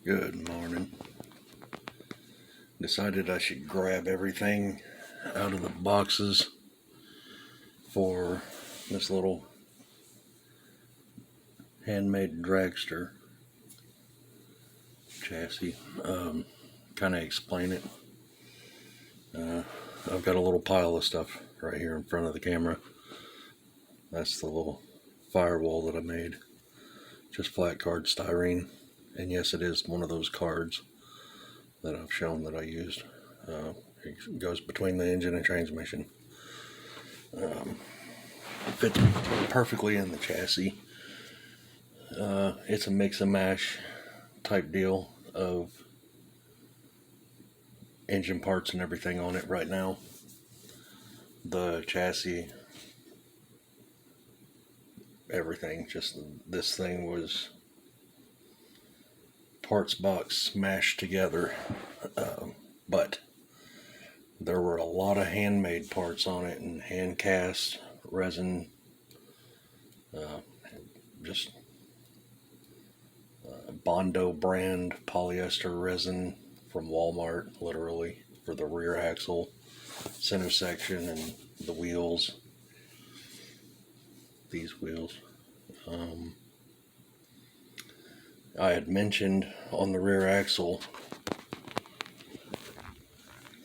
Good morning. Decided I should grab everything out of the boxes for this little handmade dragster chassis. Kind of explain it. I've got a little pile of stuff right here in front of the camera. That's the little firewall that I made. Just flat card styrene. And yes, it is one of those cards that I've shown that I used. It goes between the engine and transmission. Fits perfectly in the chassis. It's a mix and mash type deal of engine parts and everything on it right now. The chassis, everything, just this thing was parts box smashed together, but there were a lot of handmade parts on it and hand cast resin, just Bondo brand polyester resin from Walmart, literally, for the rear axle, center section, and the wheels. These wheels. I had mentioned on the rear axle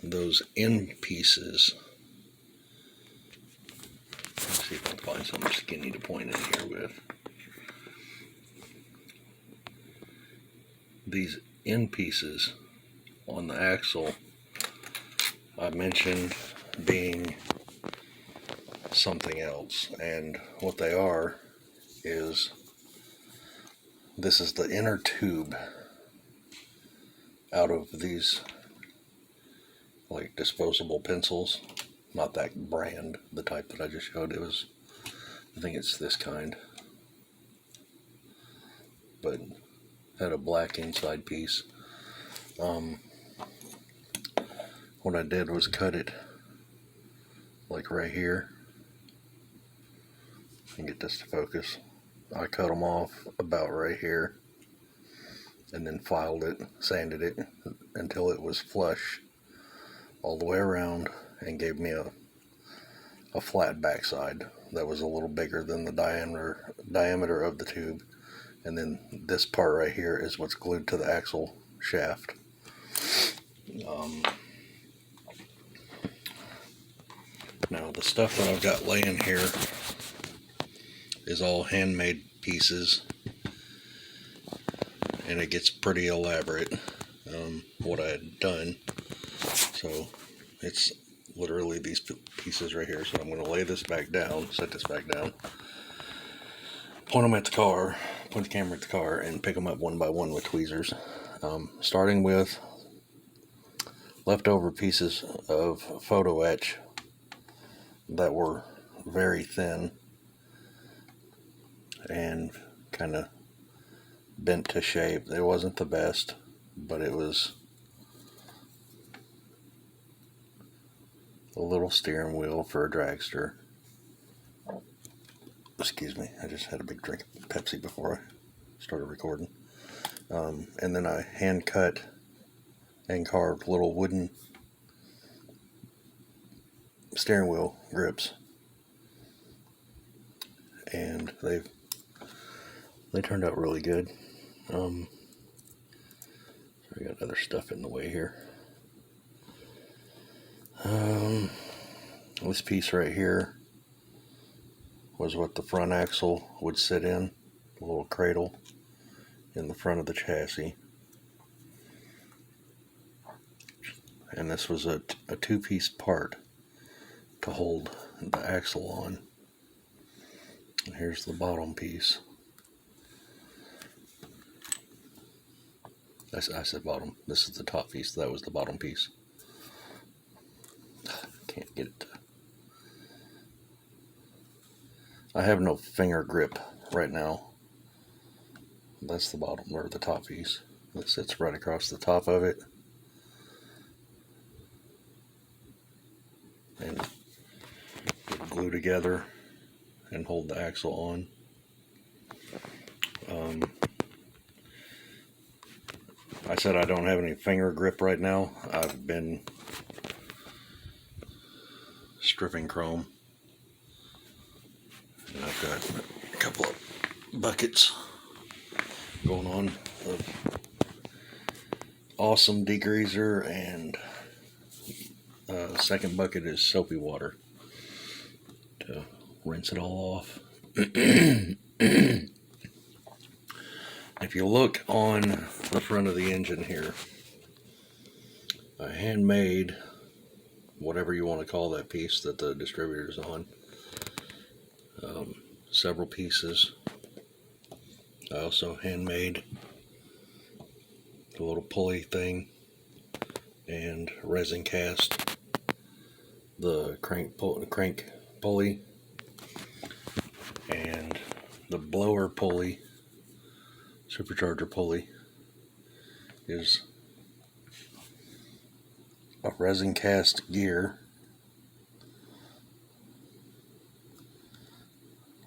those end pieces. Let's see if I can find something skinny to point in here with. These end pieces on the axle, I mentioned being something else, and what they are is this is the inner tube out of these like disposable pencils, not that brand, the type that I just showed. It was, I think it's this kind, but had a black inside piece. What I did was cut it like right here, and get this to focus. I cut them off about right here and then filed it, sanded it until it was flush all the way around, and gave me a flat backside that was a little bigger than the diameter of the tube. And then this part right here is what's glued to the axle shaft. Now the stuff that I've got laying here is all handmade pieces, and it gets pretty elaborate, what I had done. So it's literally these pieces right here. So I'm going to lay this back down, set this back down, point them at the car, point the camera at the car, and pick them up one by one with tweezers. Starting with leftover pieces of photo etch that were very thin and kind of bent to shape. It wasn't the best, but it was a little steering wheel for a dragster. Excuse me, I just had a big drink of Pepsi before I started recording. And then I hand cut and carved little wooden steering wheel grips, and they turned out really good. So we got other stuff in the way here. This piece right here was what the front axle would sit in, a little cradle in the front of the chassis. And this was a two-piece part to hold the axle on. And here's the bottom piece. I said bottom. This is the top piece. That was the bottom piece. Can't get it to... I have no finger grip right now. That's the bottom, or the top piece. That sits right across the top of it. And glue together and hold the axle on. I said I don't have any finger grip right now. I've been stripping chrome. And I've got a couple of buckets going on of awesome degreaser, and second bucket is soapy water to rinse it all off. If you look on the front of the engine here, a handmade, whatever you want to call that piece that the distributor's on, several pieces. I also handmade the little pulley thing and resin cast the crank pulley, and the blower pulley, supercharger pulley, is a resin cast gear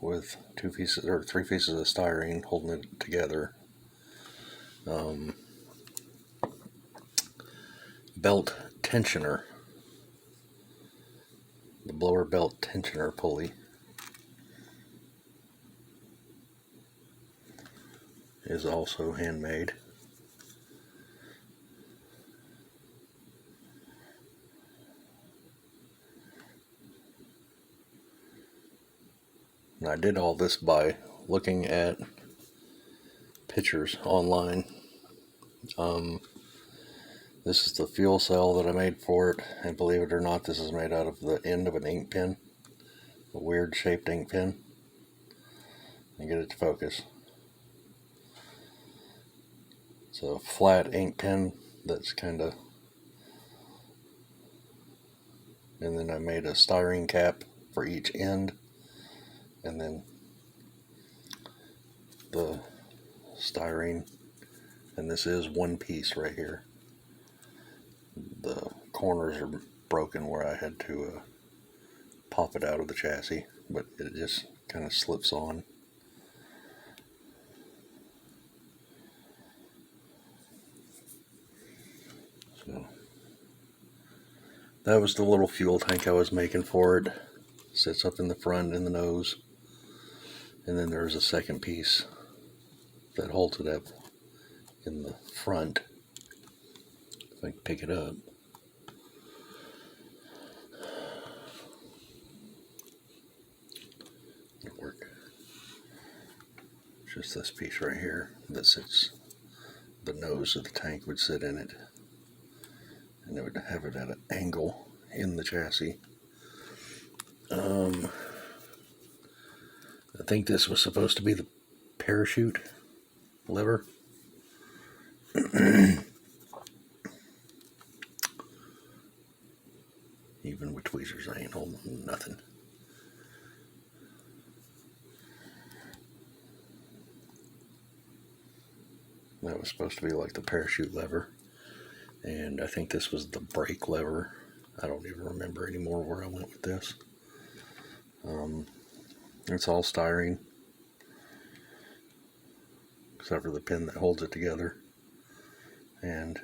with 2 pieces or 3 pieces of styrene holding it together. Belt tensioner, the blower belt tensioner pulley is also handmade. And I did all this by looking at pictures online. This is the fuel cell that I made for it, and believe it or not, this is made out of the end of an ink pen, a weird shaped ink pen. And get it to focus. It's a flat ink pen that's kind of, and then I made a styrene cap for each end, and then the styrene, and this is one piece right here. The corners are broken where I had to pop it out of the chassis, but it just kind of slips on. So that was the little fuel tank I was making for it. Sits up in the front in the nose, and then there's a second piece that holds it up in the front. If I can pick it up. It'll work. It's just this piece right here that sits, the nose of the tank would sit in it, and it would have it at an angle in the chassis. I think this was supposed to be the parachute lever. Even with tweezers, I ain't holding nothing. That was supposed to be like the parachute lever, and I think this was the brake lever. I don't even remember anymore where I went with this. It's all styrene, except for the pin that holds it together. And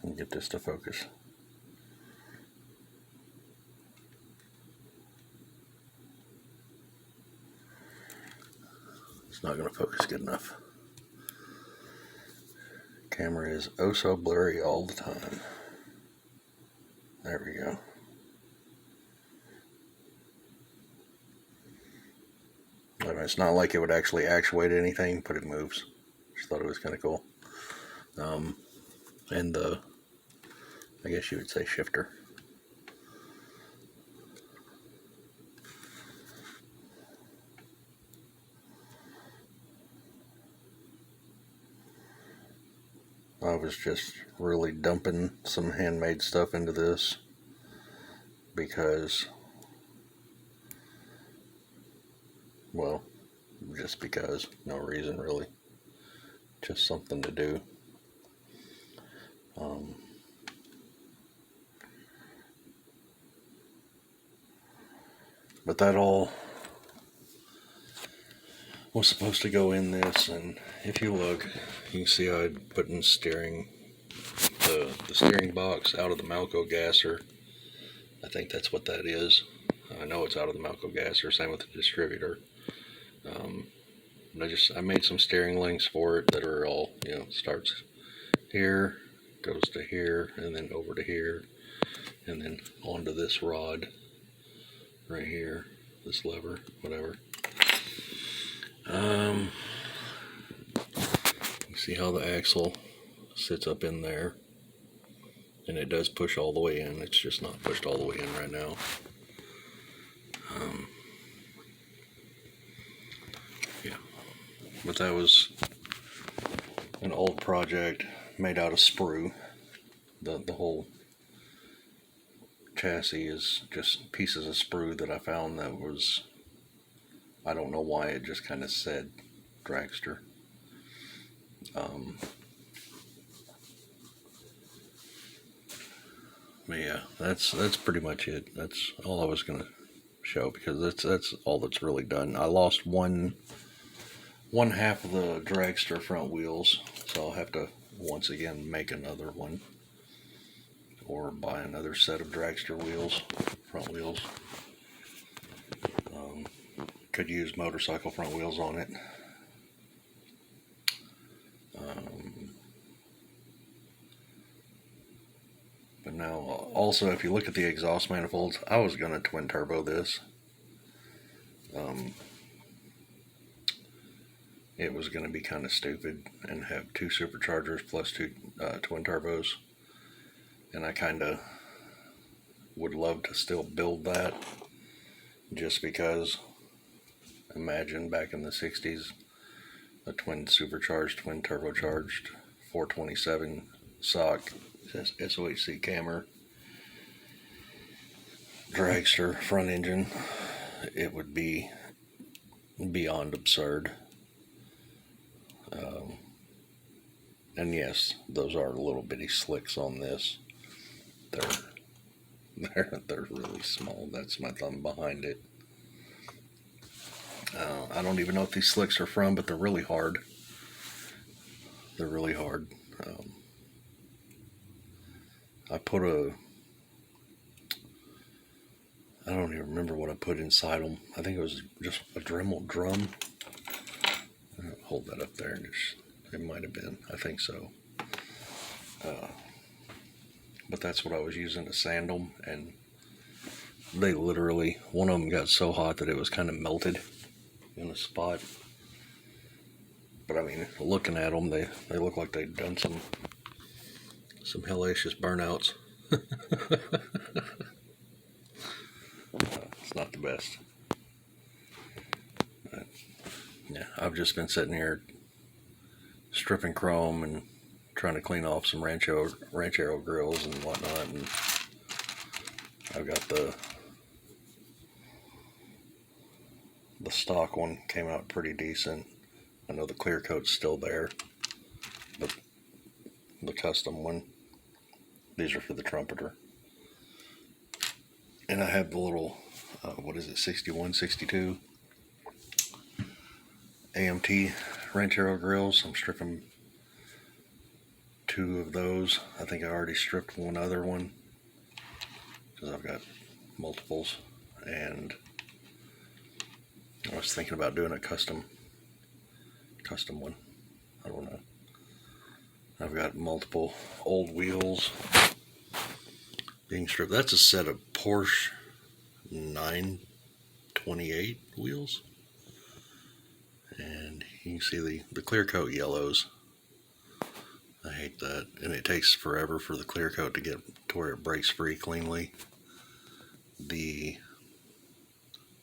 let me get this to focus. It's not going to focus good enough. Camera is oh so blurry all the time. There we go. I mean, it's not like it would actually actuate anything, but it moves. Just thought it was kind of cool. And the, I guess you would say, shifter. I was just really dumping some handmade stuff into this because, well, just because, no reason really, just something to do. But that all was supposed to go in this, and if you look, you can see I put in steering, the steering box out of the Malco gasser. I think that's what that is. I know it's out of the Malco gasser, same with the distributor. I made some steering links for it that are all, starts here, goes to here, and then over to here, and then onto this rod right here, this lever, whatever. You see how the axle sits up in there, and it does push all the way in. It's just not pushed all the way in right now. Yeah, but that was an old project made out of sprue. The whole chassis is just pieces of sprue that I found that was, I don't know why, it just kind of said dragster. But yeah, that's pretty much it. That's all I was gonna show, because that's all that's really done. I lost one half of the dragster front wheels, so I'll have to once again make another one, or buy another set of dragster wheels, front wheels. Could use motorcycle front wheels on it. But now, also, if you look at the exhaust manifolds, I was going to twin turbo this. It was going to be kind of stupid and have 2 superchargers plus 2 twin turbos. And I kind of would love to still build that, just because, imagine back in the 60s, a twin supercharged, twin turbocharged 427 SOC SOHC camera dragster front engine. It would be beyond absurd. And yes, those are little bitty slicks on this. They're really small. That's my thumb behind it. I don't even know what these slicks are from, but they're really hard. They're really hard. I don't even remember what I put inside them. I think it was just a Dremel drum. I'll hold that up there, and it might have been. I think so. But that's what I was using to sand them, and they literally, one of them got so hot that it was kind of melted in a spot. But I mean, looking at them, they look like they'd done some hellacious burnouts. It's not the best. But, yeah, I've just been sitting here stripping chrome and trying to clean off some ranchero grills and whatnot, and I've got the stock one came out pretty decent. I know the clear coat's still there, but the custom one, these are for the trumpeter. And I have the little, 61, 62 AMT ranchero grills. I'm stripping 2 of those. I think I already stripped one other one, because I've got multiples, and I was thinking about doing a custom one. I don't know. I've got multiple old wheels being stripped. That's a set of Porsche 928 wheels, and you can see the clear coat yellows. I hate that, and it takes forever for the clear coat to get to where it breaks free cleanly. The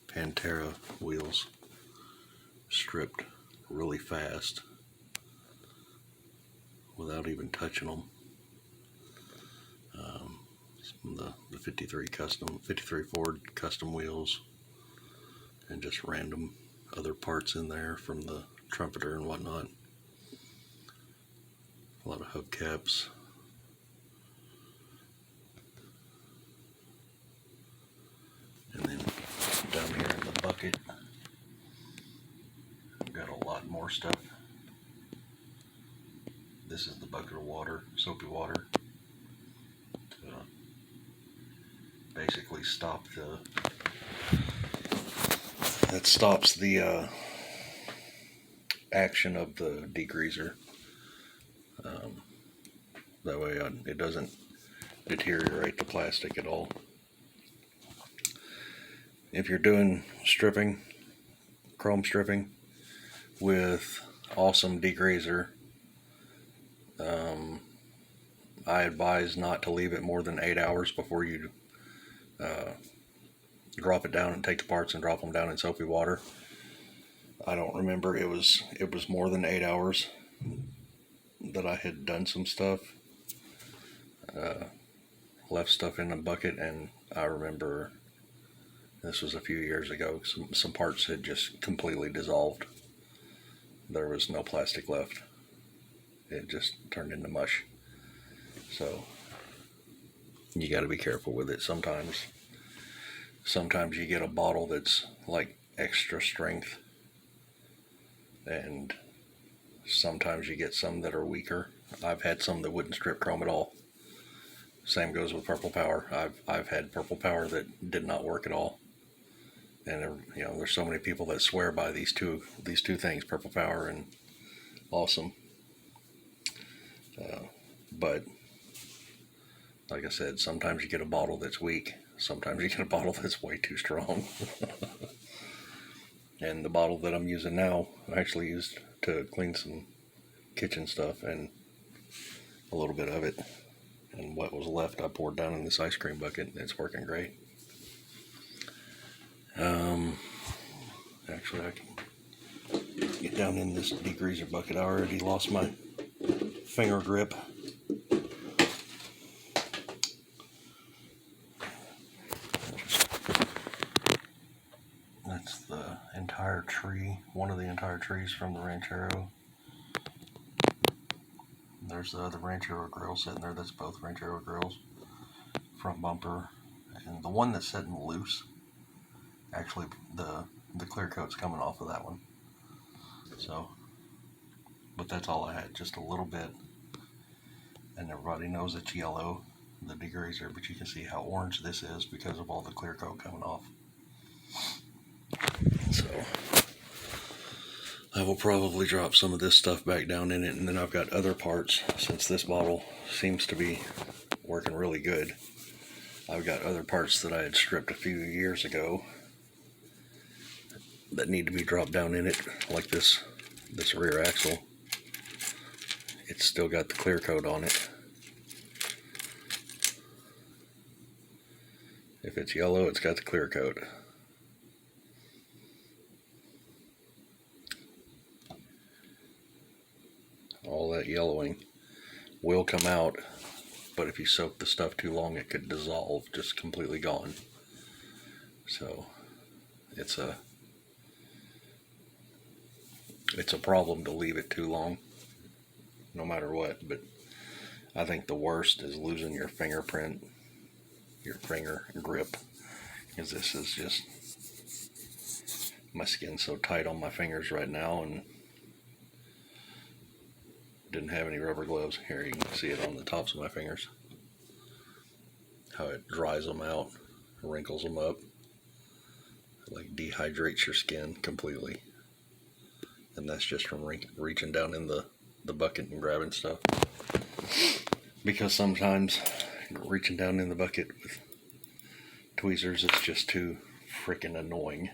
Pantera wheels stripped really fast without even touching them. The 53 Ford custom wheels, and just random other parts in there from the trumpeter and whatnot. A lot of hubcaps. And then down here in the bucket, I've got more stuff. This is the bucket of water, soapy water, to basically stop that stops the action of the degreaser. That way it doesn't deteriorate the plastic at all. If you're doing stripping, chrome stripping with awesome degreaser, I advise not to leave it more than 8 hours before you drop it down and take the parts and drop them down in soapy water. I don't remember, it was more than 8 hours that I had done some stuff, left stuff in a bucket, and I remember this was a few years ago, some parts had just completely dissolved. There was no plastic left. It just turned into mush. So you got to be careful with it. Sometimes you get a bottle that's like extra strength, and sometimes you get some that are weaker. I've had some that wouldn't strip chrome at all. Same goes with Purple Power. I've had Purple Power that did not work at all. And there's so many people that swear by these two things, Purple Power and Awesome. But like I said, sometimes you get a bottle that's weak. Sometimes you get a bottle that's way too strong. And the bottle that I'm using now, I actually used to clean some kitchen stuff, and a little bit of it. And what was left, I poured down in this ice cream bucket. It's working great. Actually, I can get down in this degreaser bucket. I already lost my finger grip. That's the entire tree, one of the entire trees from the Ranchero. There's the other Ranchero grill sitting there. That's both Ranchero grills. Front bumper. And the one that's sitting loose, actually the clear coat's coming off of that one. So, but that's all I had, just a little bit. And everybody knows it's yellow, the degreaser, but you can see how orange this is because of all the clear coat coming off. So I will probably drop some of this stuff back down in it, and then I've got other parts. Since this bottle seems to be working really good, I've got other parts that I had stripped a few years ago that need to be dropped down in it, like this rear axle. It's still got the clear coat on it. If it's yellow, it's got the clear coat. All that yellowing will come out, but if you soak the stuff too long, it could dissolve, just completely gone. So it's a problem to leave it too long, no matter what. But I think the worst is losing your fingerprint, your finger grip, because this is just, my skin's so tight on my fingers right now, and didn't have any rubber gloves. Here you can see it on the tops of my fingers, how it dries them out, wrinkles them up, it like dehydrates your skin completely. And that's just from reaching down in the bucket and grabbing stuff. Because sometimes reaching down in the bucket with tweezers, it's just too freaking annoying.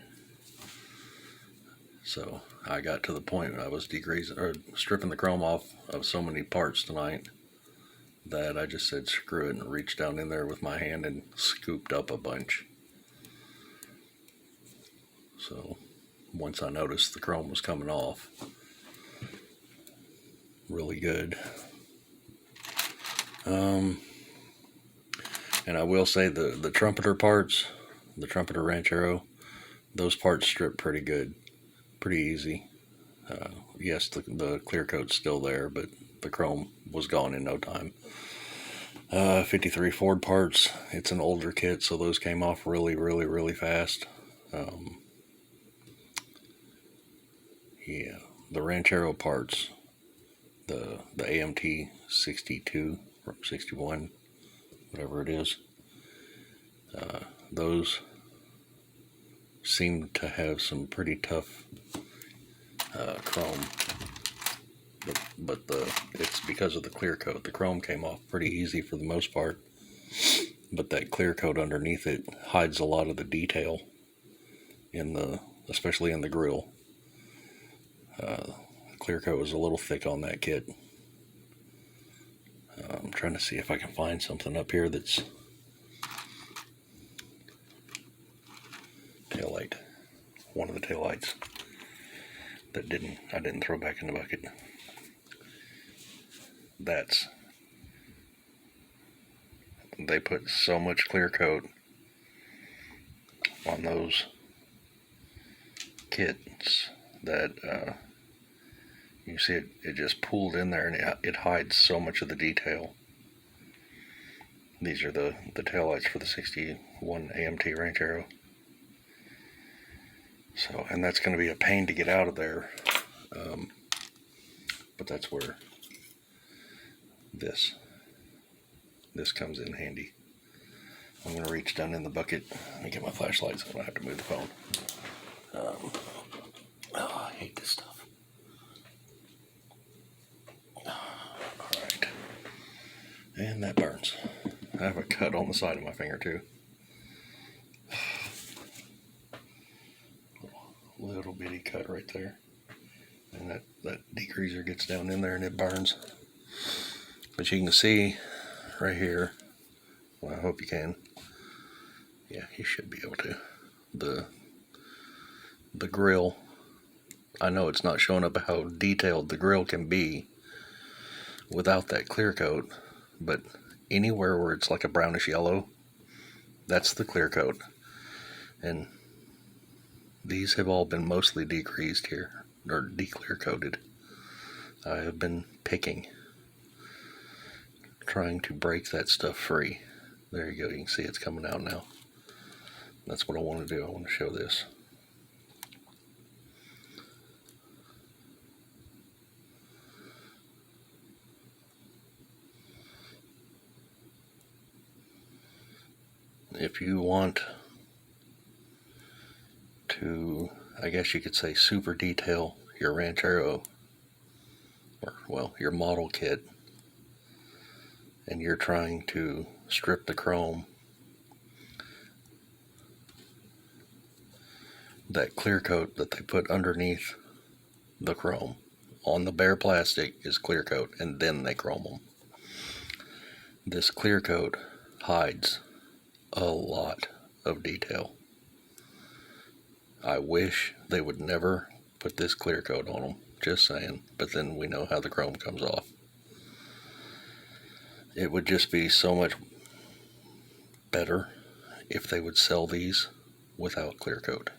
So I got to the point where I was stripping the chrome off of so many parts tonight that I just said screw it and reached down in there with my hand and scooped up a bunch. So once I noticed the chrome was coming off really good. And I will say the trumpeter parts, the trumpeter Ranchero, those parts strip pretty good, pretty easy. Yes, the clear coat's still there, but the chrome was gone in no time. 53 Ford parts, it's an older kit, so those came off really, really, really fast. Yeah, the Ranchero parts, the AMT 62 or 61, whatever it is, those seem to have some pretty tough chrome, but it's because of the clear coat. The chrome came off pretty easy for the most part, but that clear coat underneath it hides a lot of the detail especially in the grill. Clear coat was a little thick on that kit. I'm trying to see if I can find something up here that's tail light. One of the tail lights that I didn't throw back in the bucket. They put so much clear coat on those kits that you see it just pooled in there, and it hides so much of the detail. These are the taillights for the 61 AMT Ranchero. So, and that's going to be a pain to get out of there. But that's where this comes in handy. I'm going to reach down in the bucket and get my flashlight, so I don't have to move the phone. I hate this stuff. Alright. And that burns. I have a cut on the side of my finger too. Little bitty cut right there. And that degreaser gets down in there and it burns. But you can see right here, well, I hope you can. Yeah, you should be able to. The grill, I know it's not showing up how detailed the grill can be without that clear coat, but anywhere where it's like a brownish yellow, that's the clear coat. And these have all been mostly degreased here, or de-clear coated. I have been picking, trying to break that stuff free. There you go, you can see it's coming out now. That's what I want to do. I want to show this. If you want to, I guess you could say, super detail your Ranchero, or well, your model kit, and you're trying to strip the chrome, that clear coat that they put underneath the chrome on the bare plastic is clear coat, and then they chrome them. This clear coat hides a lot of detail. I wish they would never put this clear coat on them, just saying, but then we know how the chrome comes off. It would just be so much better if they would sell these without clear coat.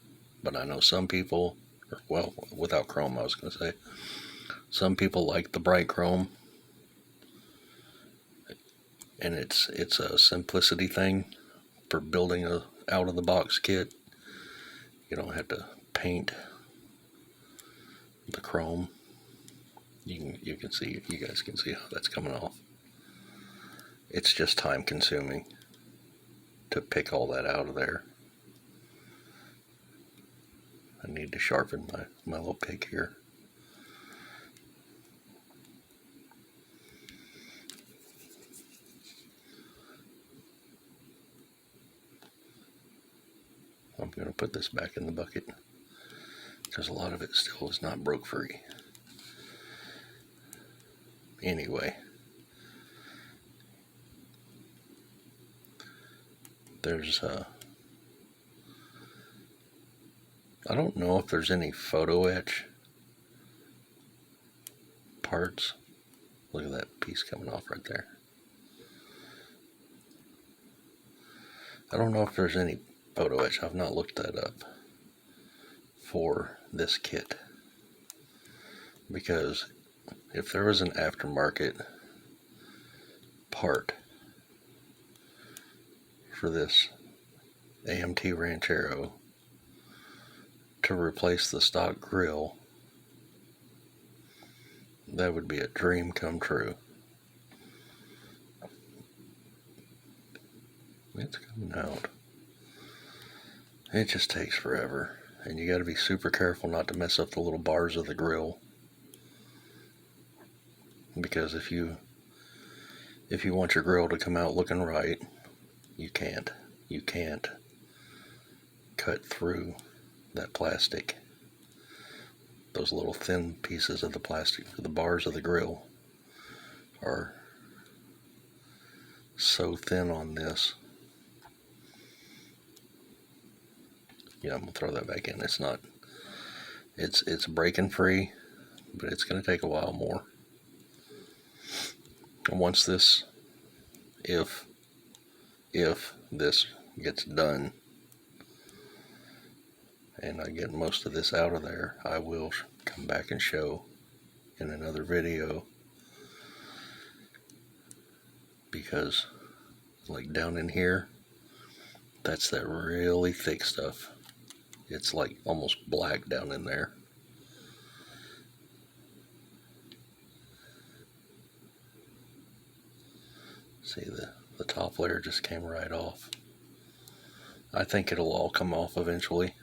But I know some people, well, without chrome I was going to say, some people like the bright chrome, and it's a simplicity thing for building a out-of-the-box kit. You don't have to paint the chrome. You guys can see how that's coming off. It's just time consuming to pick all that out of there. I need to sharpen my little pick here. I'm going to put this back in the bucket because a lot of it still is not broke free. Anyway, there's I don't know if there's any photo etch parts. Look at that piece coming off right there. I don't know if there's any photo etch. I've not looked that up for this kit, because if there was an aftermarket part for this AMT Ranchero to replace the stock grill, That would be a dream come true. It's coming out. It just takes forever. And you got to be super careful not to mess up the little bars of the grill. Because if you want your grill to come out looking right, you can't. You can't cut through that plastic. Those little thin pieces of the plastic, the bars of the grill are so thin on this. Yeah, I'm gonna throw that back in. It's breaking free, but it's gonna take a while more. And once this, if this gets done and I get most of this out of there, I will come back and show in another video, because like down in here, that's that really thick stuff. It's like almost black down in there. See, the top layer just came right off. I think it'll all come off eventually.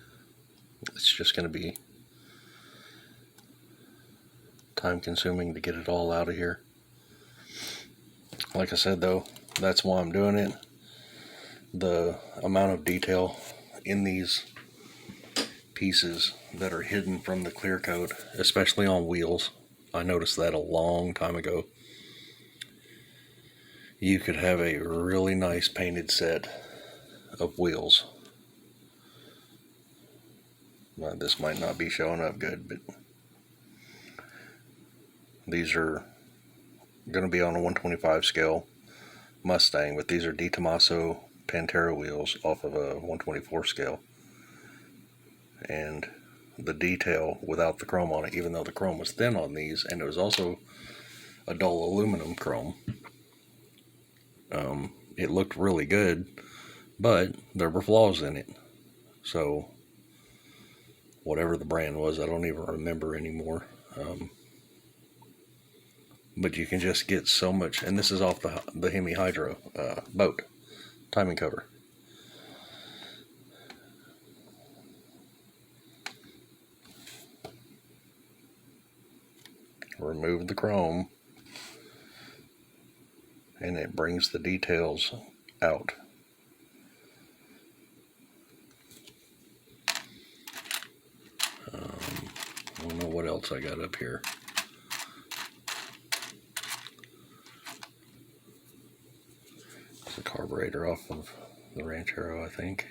It's just going to be time consuming to get it all out of here. Like I said though, that's why I'm doing it. The amount of detail in these pieces that are hidden from the clear coat, especially on wheels, I noticed that a long time ago. You could have a really nice painted set of wheels. Now, this might not be showing up good, but these are going to be on a 125 scale Mustang, but these are Di Tommaso Pantera wheels off of a 124 scale. And the detail without the chrome on it, even though the chrome was thin on these, and it was also a dull aluminum chrome, it looked really good, but there were flaws in it. So whatever the brand was, I don't even remember anymore. But you can just get so much, and this is off the Hemi Hydro boat timing cover. Remove the chrome, and it brings the details out. I don't know what else I got up here. It's a carburetor off of the Ranchero, I think.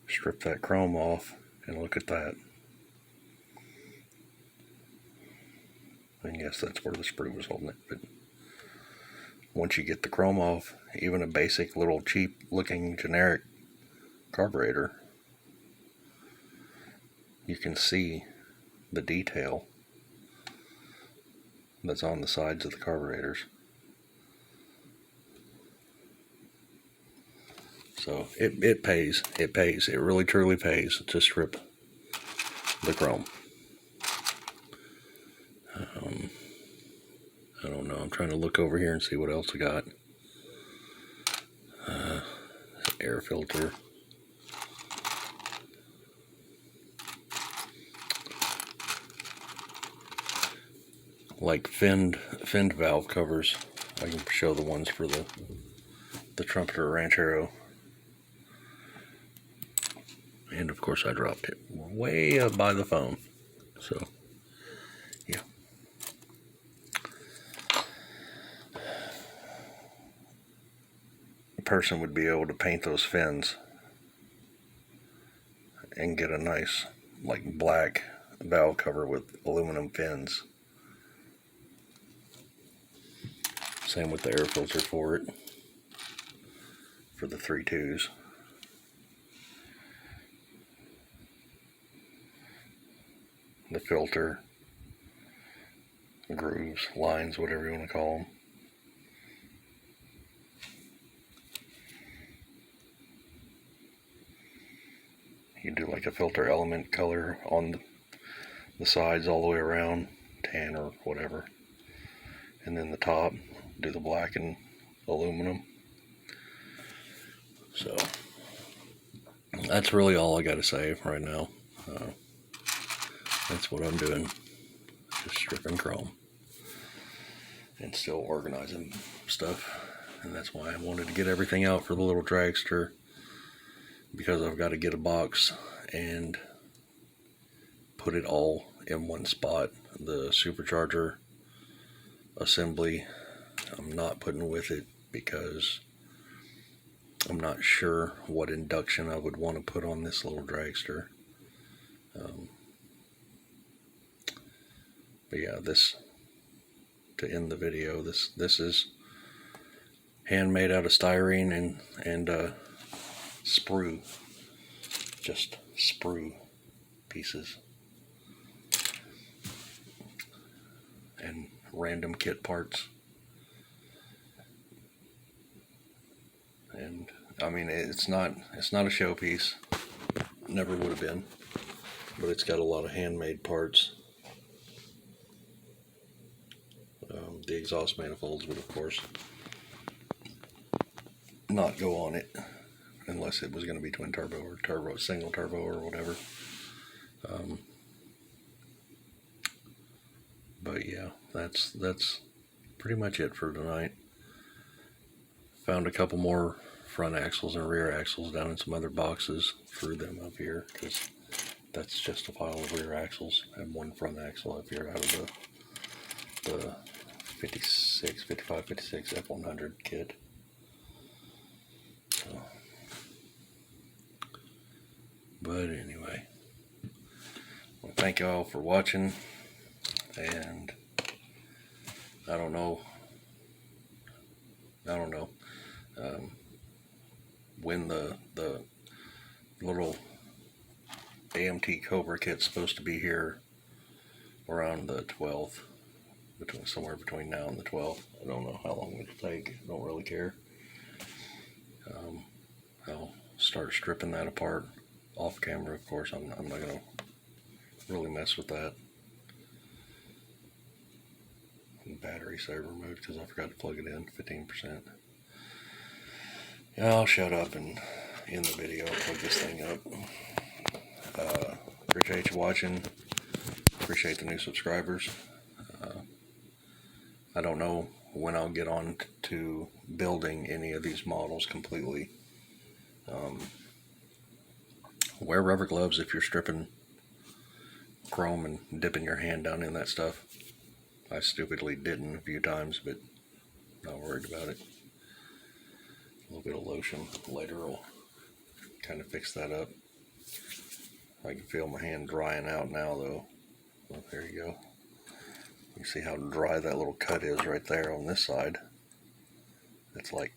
Strip that chrome off and look at that. And yes, that's where the sprue was holding it. But once you get the chrome off, even a basic little cheap looking generic carburetor, you can see the detail that's on the sides of the carburetors. So it pays. It pays. It really truly pays to strip the chrome. I don't know. I'm trying to look over here and see what else I got. Air filter. Like finned valve covers. I can show the ones for the Trumpeter Ranchero. And of course I dropped it way up by the phone. So yeah. A person would be able to paint those fins and get a nice like black valve cover with aluminum fins. Same with the air filter for it, for the 3.2s. The filter, grooves, lines, whatever you want to call them. You do like a filter element color on the sides all the way around, tan or whatever, and then the top, do the black and aluminum. So that's really all I got to say right now. That's what I'm doing, just stripping chrome and still organizing stuff. And that's why I wanted to get everything out for the little dragster, because I've got to get a box and put it all in one spot. The supercharger assembly I'm not putting with it because I'm not sure what induction I would want to put on this little dragster. But yeah, this, to end the video, this is handmade out of styrene and sprue, just sprue pieces and random kit parts. And I mean, it's not a showpiece, never would have been, but it's got a lot of handmade parts. The exhaust manifolds would, of course, not go on it unless it was going to be twin turbo or single turbo or whatever. But yeah, that's pretty much it for tonight. Found a couple more front axles and rear axles down in some other boxes. Threw them up here because that's just a pile of rear axles and one front axle up here out of the 55, 56 F100 kit. So, but anyway, well, thank you all for watching, and I don't know when the little AMT Cobra kit's supposed to be here around the 12th, somewhere between now and the 12th. I don't know how long it'll take. I don't really care. I'll start stripping that apart off camera, of course. I'm not going to really mess with that. Battery saver mode because I forgot to plug it in, 15%. Yeah, I'll shut up and end the video. I'll plug this thing up. Appreciate you watching. Appreciate the new subscribers. I don't know when I'll get on to building any of these models completely. Wear rubber gloves if you're stripping chrome and dipping your hand down in that stuff. I stupidly didn't a few times, but not worried about it. A little bit of lotion later will kind of fix that up. I can feel my hand drying out now though. Well, there you go. You see how dry that little cut is right there on this side. It's like